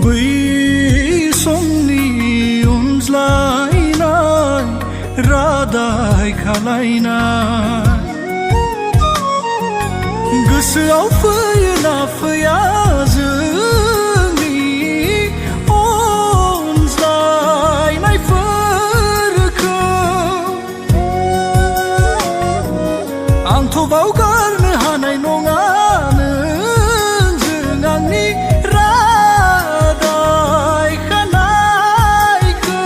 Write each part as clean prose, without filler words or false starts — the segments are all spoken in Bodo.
बै समनि अनज्लायनाय रादाय खालायनाय गोसोआव फैयोना फैया जोंनि अनज्लायनायफोरखौ आंथ' बावगारनो हानाय नङा नोंजों आंनि रादाय खानायखौ।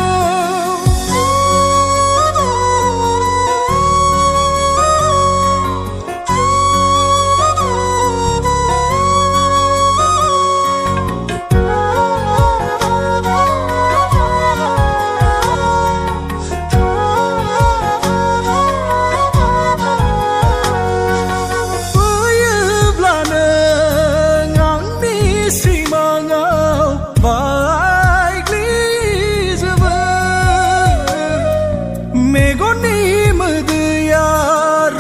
मेगननि मोदैया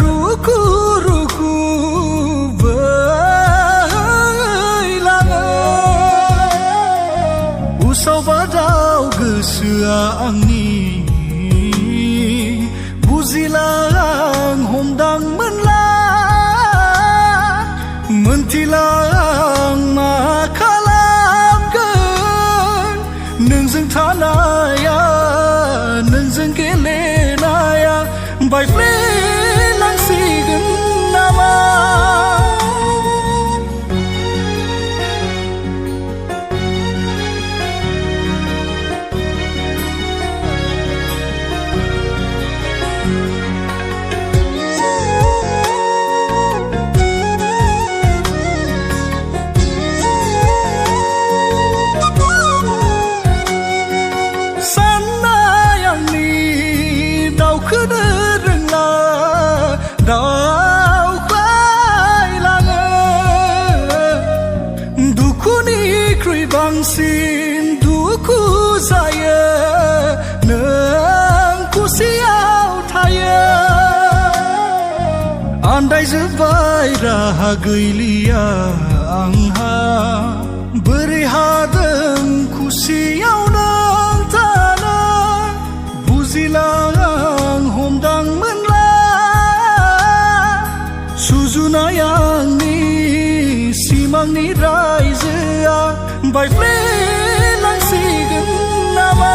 रुखु रुखु बोहैलाङो उसाव बादाव गोसोआ आंनि बुजिला आं हमदां मोनला मोनथिला आं मा खालामगोन नोंजों थानाया नोंजों गेलेनाया बायफ्लेलांसिगोन नामा। दावखोनो रोंला दावख्लायलाङो दुखुनिख्रुइ बांसिन दुखु जायो नों खुसियाव थायो आन्दायजोब्बाय राहा गैलिया आंहा बोरै हादों खुसियाव नों थानो बुजिला हमदां मोनला सुजुनाय आंनि सिमांनि रायजोआ बायफ्लेलांसिगोन नामा।